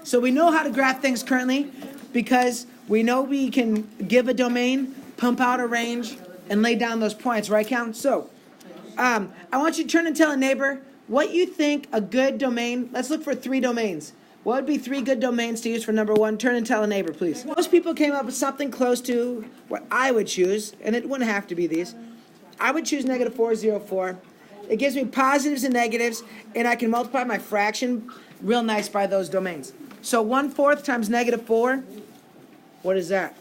So we know how to graph things currently because we know we can give a domain, pump out a range, and lay down those points, right, Cal? So I want you to turn and tell a neighbor what you think a good domain, let's look for 3 domains. What would be 3 good domains to use for number 1? Turn and tell a neighbor, please. Most people came up with something close to what I would choose, and it wouldn't have to be these. I would choose negative 4, 0, 4. It gives me positives and negatives, and I can multiply my fraction real nice by those domains. So 1/4 times negative 4, what is that?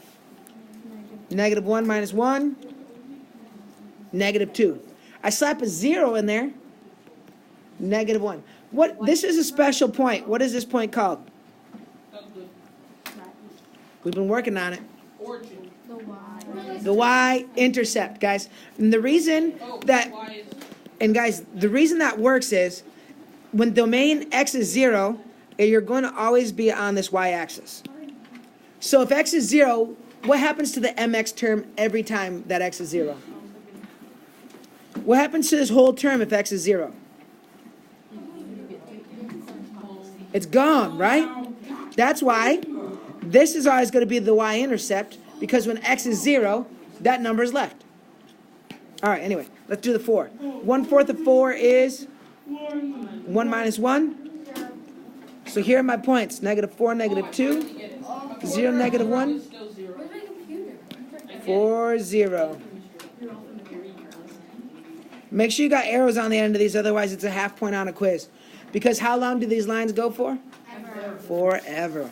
Negative 1 minus 1, negative 2. I slap a 0 in there, negative 1. This is a special point. What is this point called? We've been working on it. The y-intercept, guys. And the reason that, the reason that works is when domain x is 0, you're going to always be on this y-axis. So if x is 0, what happens to the mx term every time that x is 0? What happens to this whole term if x is 0? It's gone, right? That's why this is always going to be the y-intercept, because when x is 0, that number is left. All right, anyway, let's do the 4. 1/4 of 4 is 1 minus 1. So here are my points. Negative 4, negative 2, 0, negative 1, 4, 0. Make sure you got arrows on the end of these, otherwise it's a half point on a quiz. Because how long do these lines go for? Forever.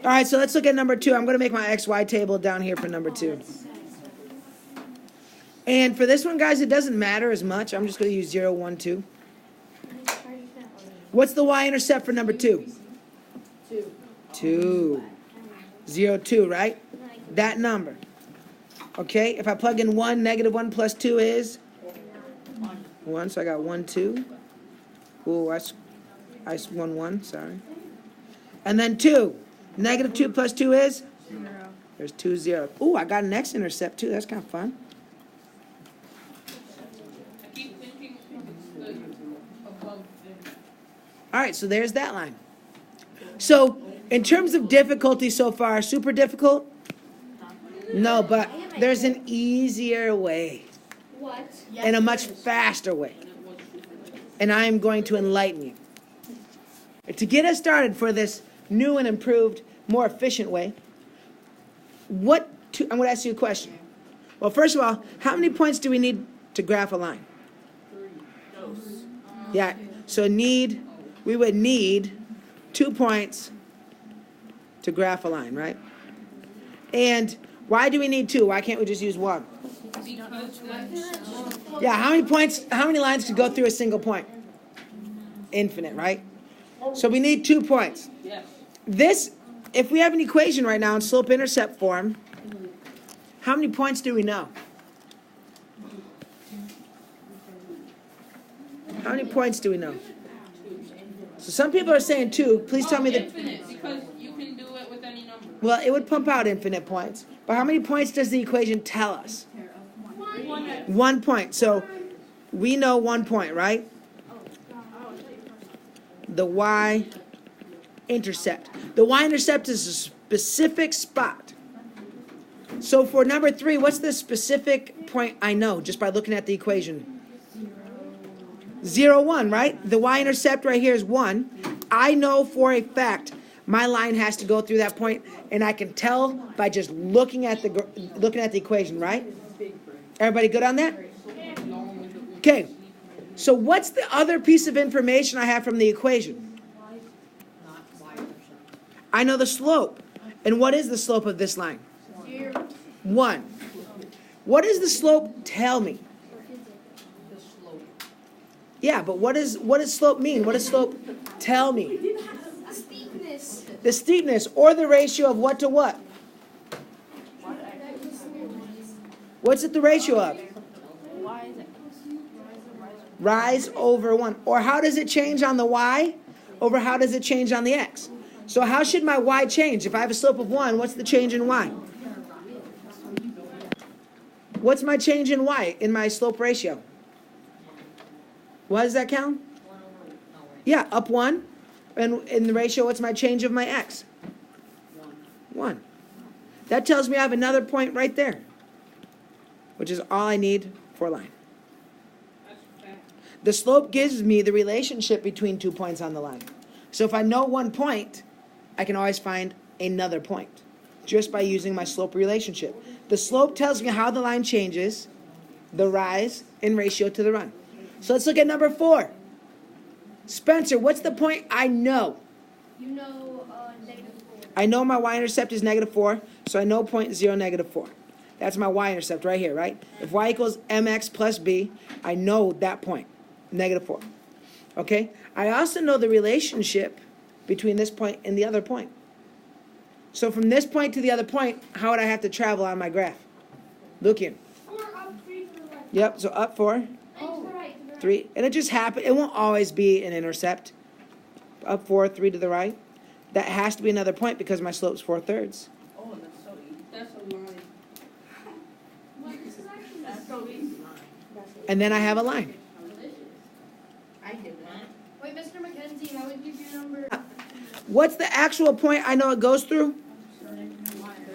All right, so let's look at number 2. I'm going to make my XY table down here for number 2. And for this one, guys, it doesn't matter as much. I'm just going to use 0, 1, 2. What's the y-intercept for number 2? 2. 0, 2, right? That number. Okay, if I plug in 1, negative 1 plus 2 is? 1, so I got 1, 2. Ooh, I 1, 1, sorry. And then 2. Negative 2 plus 2 is? 0. There's 2, 0. Ooh, I got an x-intercept too. That's kind of fun. All right, so there's that line. So, in terms of difficulty so far, super difficult? No, but there's an easier way. What? And a much faster way. And I am going to enlighten you. To get us started for this new and improved, more efficient way, I'm going to ask you a question. Well, first of all, how many points do we need to graph a line? 3. Yeah, so we would need 2 points to graph a line, right? And why do we need 2? Why can't we just use 1? Yeah, how many lines could go through a single point? Infinite, right? So we need 2 points. This, if we have an equation right now in slope-intercept form, how many points do we know? How many points do we know? So some people are saying 2. Please tell me that. Infinite, because you can do it with any number. Well, it would pump out infinite points. But how many points does the equation tell us? 1 point. So we know 1 point, right? The y-intercept. The y-intercept is a specific spot. So for number 3, what's the specific point I know just by looking at the equation? 0, 1, right? The y-intercept right here is 1. I know for a fact my line has to go through that point, and I can tell by just looking at the equation, right? Everybody good on that? Okay. So what's the other piece of information I have from the equation? I know the slope. And what is the slope of this line? 1. What does the slope tell me? Yeah, but what does slope mean? What does slope tell me? The steepness. The steepness, or the ratio of what to what? What's it the ratio of? Rise over 1. Or how does it change on the y over how does it change on the x? So how should my y change? If I have a slope of 1, what's the change in y? What's my change in y in my slope ratio? What does that count? Yeah, up 1. And in the ratio, what's my change of my x? 1. That tells me I have another point right there, which is all I need for a line. The slope gives me the relationship between 2 points on the line. So if I know one point, I can always find another point just by using my slope relationship. The slope tells me how the line changes, the rise in ratio to the run. So let's look at number 4. Spencer, what's the point I know? You know, -4. I know my y-intercept is -4, so I know point 0, -4. That's my y-intercept right here, right? If y equals mx plus b, I know that point, -4. Okay? I also know the relationship between this point and the other point. So from this point to the other point, how would I have to travel on my graph? Look here. 4 up, 3 to the left. Yep, so up 4, 3 to the right. 3. And it just happened. It won't always be an intercept. Up 4, 3 to the right. That has to be another point because my slope's 4/3. Oh, that's so easy. That's a line. This is actually That's so easy. And then I have a line. I did that. Wait, Mr. McKenzie, how would you do number? What's the actual point I know it goes through?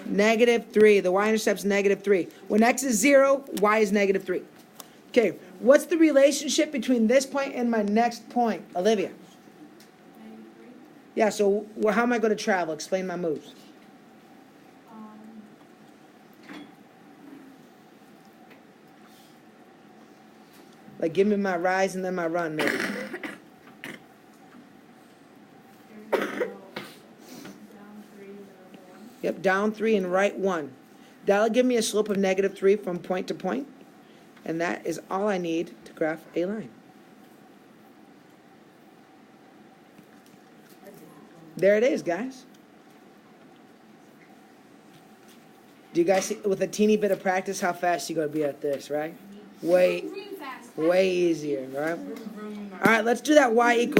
-3. The y-intercept's -3. When x is 0, y is -3. Okay, what's the relationship between this point and my next point? Olivia? Yeah, so how am I going to travel? Explain my moves. Like, give me my rise and then my run, maybe. Yep, down 3 and right 1. That'll give me a slope of -3 from point to point. And that is all I need to graph a line. There it is, guys. Do you guys see, with a teeny bit of practice, how fast you're going to be at this, right? Way Green fast. easier, right? All right, let's do that y equals